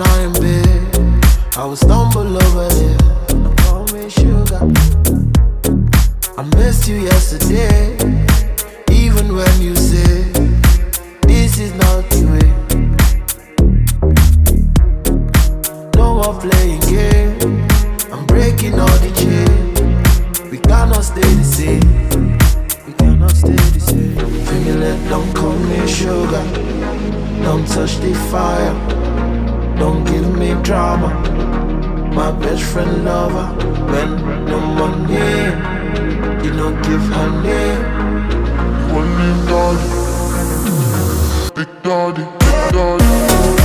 not in bed, I will stumble over here. Don't call me sugar. I missed you yesterday, even when you said this is not the way. No more playing games, I'm breaking all the chains. We cannot stay the same. We cannot stay the same. Feel it, don't call me sugar. Don't touch the fire. Don't give me drama. My best friend lover. When no money, you don't give her name. You want me daddy, big daddy, daddy.